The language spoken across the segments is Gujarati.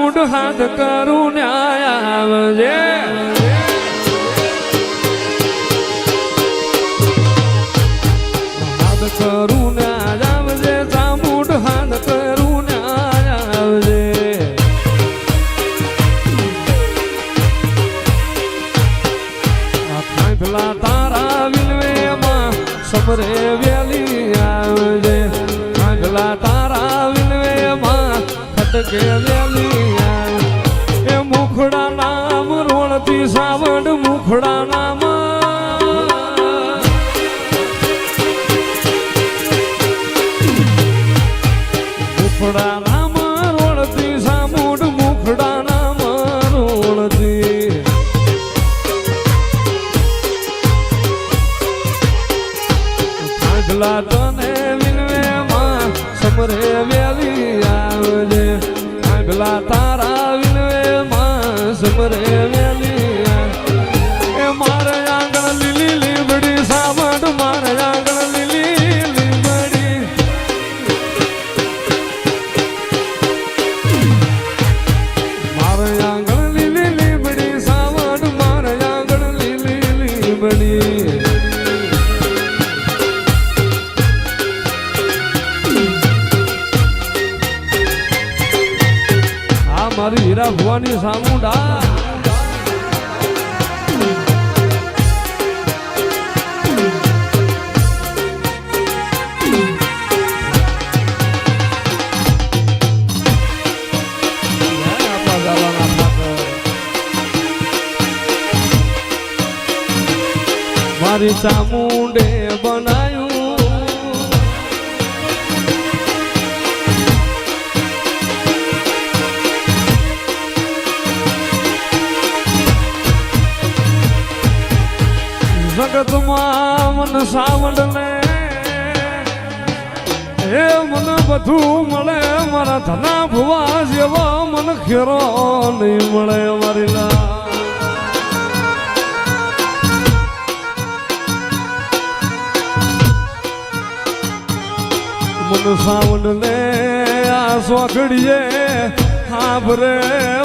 ચામુંડ હાથ કરું ન્યાય આવજે હાથ કરું ન્યાય આવજે ચામુંડ હાથ કરું ન્યાય આવજે ખાંભલા તારા વિલવેમાં સમરે વેલી આવજે ખાંભલા તારા વિલવેમાં ખટકે વેલી આવે એ મુખડા નામ રોણતી સાવડ મુખડા નામ મુખડા નામ રોણતી સામુડ મુખડા નામ રોણતી ખાંભલા તને વિલવેમાં સમરે વેલી આવજે ખાંભલા તારા વિલવેમાં સમરે વેલી એ મારે આંગણ લીલી લીમડી સાવડ મારે આંગણ લીલી લીમડી મારે આંગણ લીલી લીમડી સાવડ મારે આંગણ લીલી લીમડી મારી હીરા ભુવાની સામુંડા મારી ચામુંડે બનાયું જગતમાં મન સાવડ ને એ મને બધું મળે મારા ધના ભુવા જેવા મન ખેરો નહીં મળે મારી ના મન સાવડ ને આ સોખડીએ હાભરે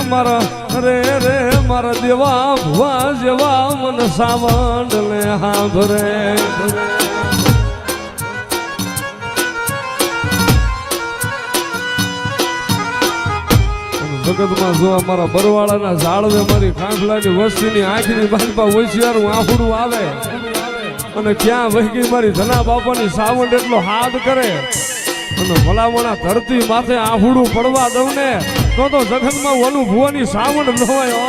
મારા રે રે મારા દેવા ભુવા જેવા મન સાવડ ને હાભરે જગતમાં જો અમારા બરવાળાના ઝાડવે મારી ખાંભલાની વસ્તીની આંખની બાજપા હોશિયારું આફડું આવે અને ક્યાં વહી મારી ધના બાપાની સાવડ એટલો હાથ કરે અને ભલામણા ધરતી માથે આફડું પડવા દઉં ને તો જગતમાં ઓલું ભુવાની સાવડ ન હોય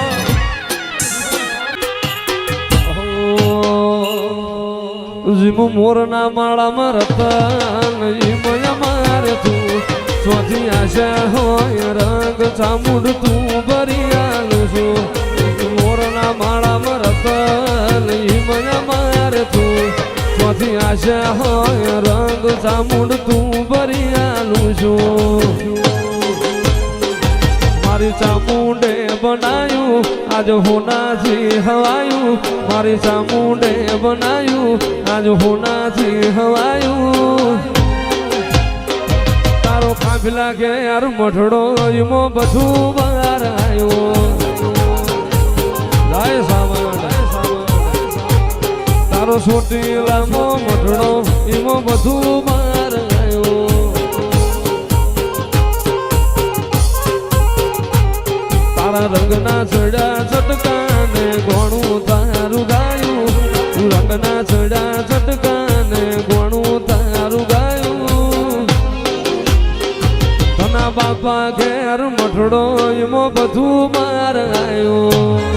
જીમ મોરના માળામાં રતન મારે તું ચોથી આશા હોય રંગ ચામુંડ તું ભરી આલું છું મોરના માળામાં રતન મારે તું ચોથી આશા હોય રંગ ચામુંડ તું ભરી આલું છું મારી ચામુંડે બનાયું આજ હોનાથી હવાયું મારી ચામુંડે બનાયું આજ હોનાથી હવાયું તારો ખાંભલા કે યાર મઠડો એમો બધું બહાર આવ્યો જય સાવડ તારો છોટી લાંબો મઠડો એમો બધું બહાર આવ્યો તારા રંગના ચડા ચટકાને ઘણું તારું ગાયું રંગના ચડા ચટકાને ઘણું તારું ગાયું તના બાપા ઘેર મઠડો એમાં બધું માર આવ્યું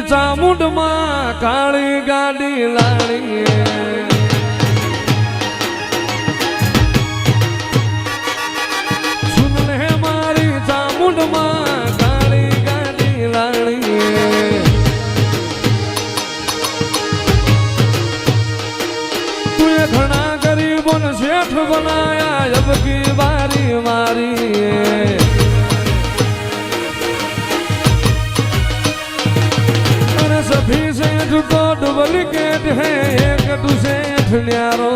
ચામુંડ માં કાળી ગાડી લાણી गरीबों ने सेठ बनाया अब की बारी मारी अरे सभी सेठ तो डुप्लीकेट है एक टू सेठ न्यारो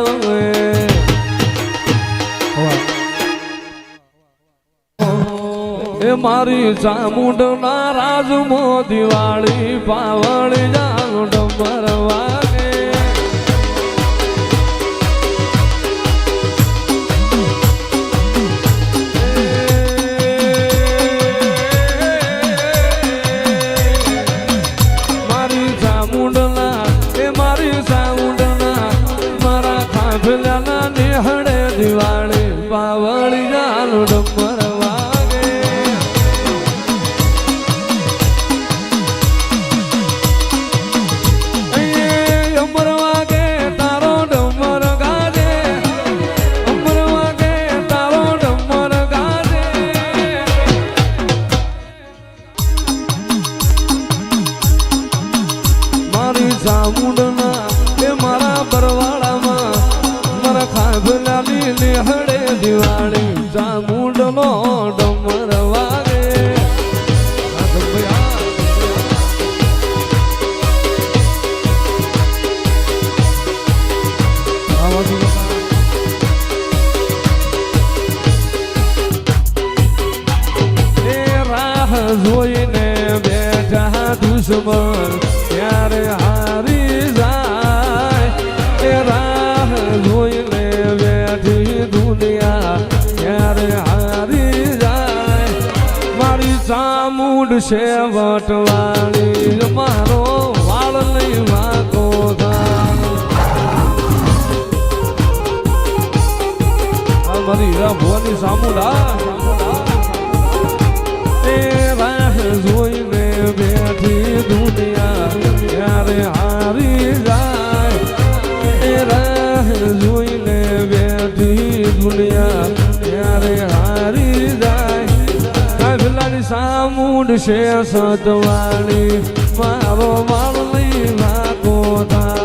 ए मारी चामुंड नाराज मो दिवाળી पावड़ी जाओ डमर वागे मारी चामुंडना ए मारी चामुंडना मारा खाफिलाना निहड़े दिवाળી पावड़ी जाओ डमर चामुंडना ए मारा बरवाड़ा में मरा खाबलानी निहड़े दिवाળી चामुंडनो डमर वागे ए राह जोईने बेठा दुश्मन ત્યારે હારી જાય એ રાહ જોઈને બેઠી દુનિયા ત્યારે હારી જાય મારી ચામુંડ છે વટવાળી મારો વાળ નહીં વાકો થાય મારી ભવાની ચામુંડા એ રાહ જોઈને બેઠી દુનિયા ત્યારે હારી જાય એ રાહ જોઈને બેઠી દુનિયા ત્યારે હારી જાય કાફલાની ચામુંડ છે સતવાળી મારો વાળ નહીં વાકો થાય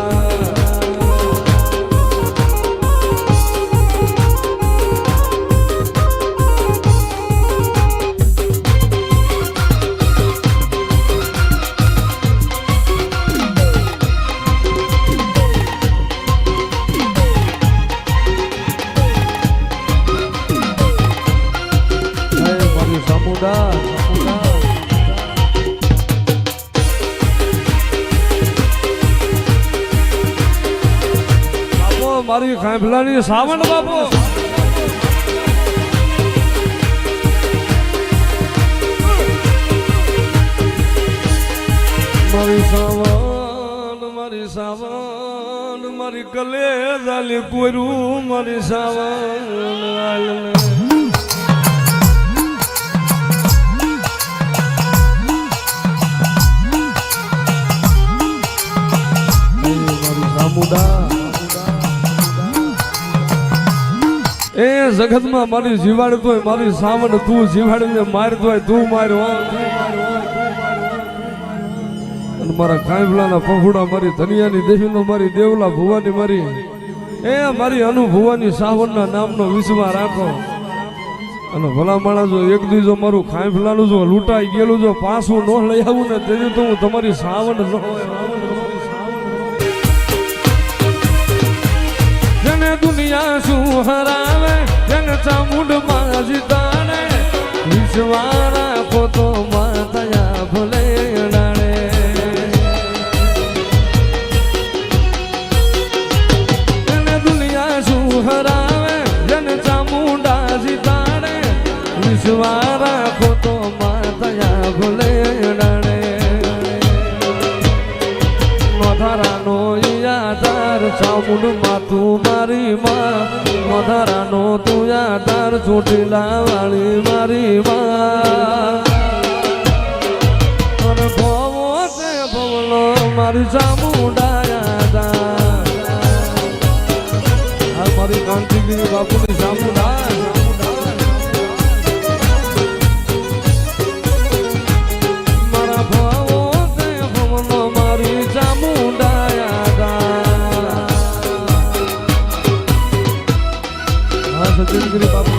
મારી ખાંભલાની સાવણ બાપુ મારી સાવણ મારી કલે જાલી કોરું મારી સાવણ એ જગતમાં મારી જીવાડતો હોય મારી સાવણ તું જીવાડીને મારતો હોય તું માર્યો અને મારા કાંઈબલાના પંખુડા મારી ધનિયાની દેવીનો મારી દેવલા ભુવાની મારી એ મારી અનુભવાની સાવણના નામનો વિશ્વાસ રાખો અને ભલા માણસ જો એક દી જો મારું કાંઈબલાનું જો લૂંટાઈ ગયેલું જો પાછું ન લઈ આવું ને તેથી તો હું તમારી સાવણ ન હોય જેને દુનિયા શું હરાવે જેને ચામુંડ માં જીતાડે વિશ્વાસ રાખો તો માથયા ભલે ડાળે જેને દુનિયા શું હરાવે જેને ચામુંડા જીતાડે વિશ્વાસ રાખો તો માથયા ભલે ડાળે મધારાનો યાદાર ચામુંડ માતું મારી માં મધારાનો તું યાદાર ચોટીલા વાળી મારી માં અને ભવો તે ભવલો મારી ચામુંડા યાદાર આ મારી કાંતિગીરી બાપુની ચામુંડા ડિગ્રી બાપુ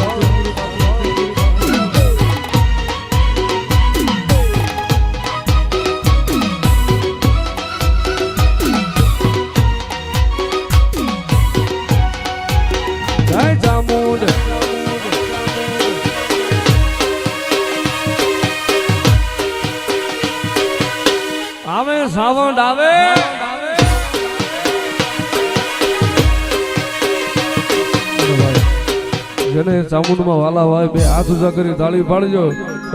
જય ચામુંડ આવે સાવંડ આવે જેને ચામુંડમાં વાલા હોય બે હાથ ઊંચા કરી તાળી પાડજો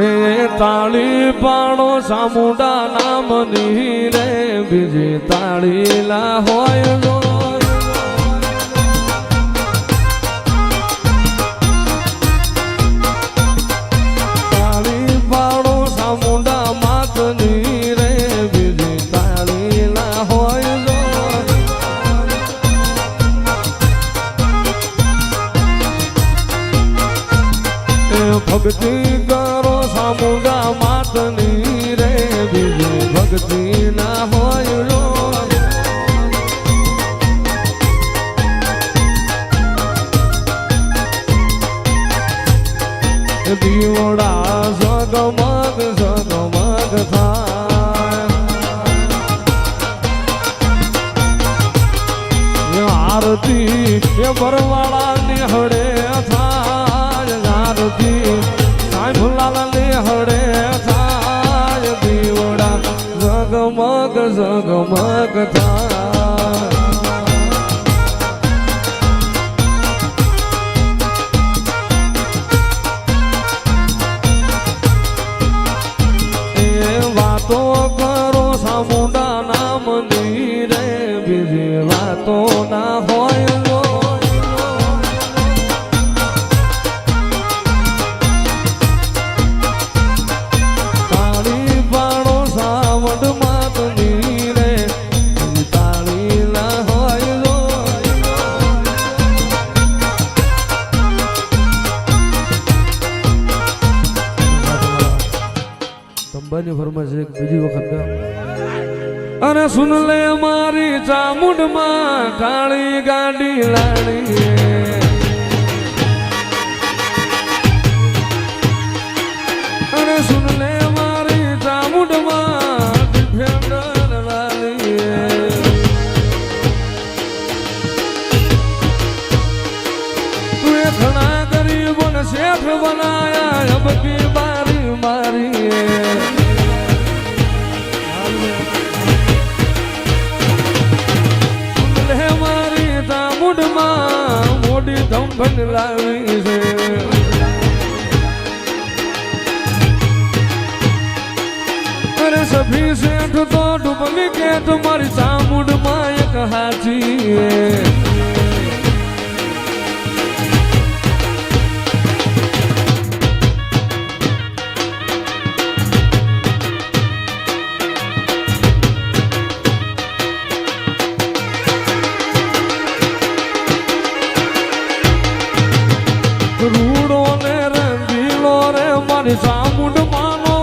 એ તાળી પાડો ચામુંડા નામની રે બીજી તાળી લા હોય જો તાળી પાડો ચામુંડા માતની રે બીજી તાળી લા હોય જો ભક્તિ કરો સામુંડા માતની રે બીજી ભક્તિ ના હોય રો દીવડા જગમગ જગમગ થાય આરતી એ બરવાળા નિહળે થાય આરતી સાંભળાને હળે થાય દીવડા જગમગ જગમગ થાય એ વાતો કરો સામુંડા નામની રે બીજી વાતો ના હોય અંબાની ફરમાશ એક બીજી વખત અરે સુન લે મારી ચામુંડ માં કાળી ગાડી લાડી અરે સુન લે મારી ચામુંડ માં ડિફેન્ડર વાળી તું એ ઘણા ગરીબોને શેઠ બનાયા અબકી બારી મારી મોડી ધંભન લાવી છે અરે સભી શેઠ તો ડુપ્લિકેટ મારી ચામુંડ માં એક હાચી રૂડો ને રંગીલો રે મારી ચામુંડ માનો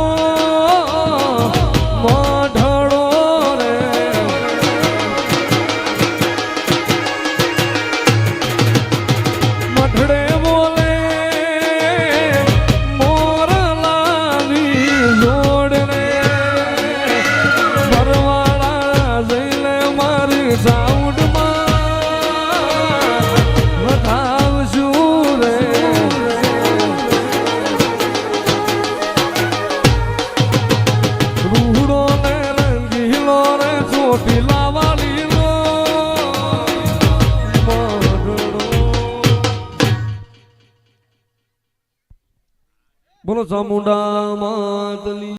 મઢડો રે મઢડે બોલે મોરલાની જોડ રે ભરવાડા જઈને મારી ચામુંડ માં વધાવશું રે બોલો ચામુંડા માતની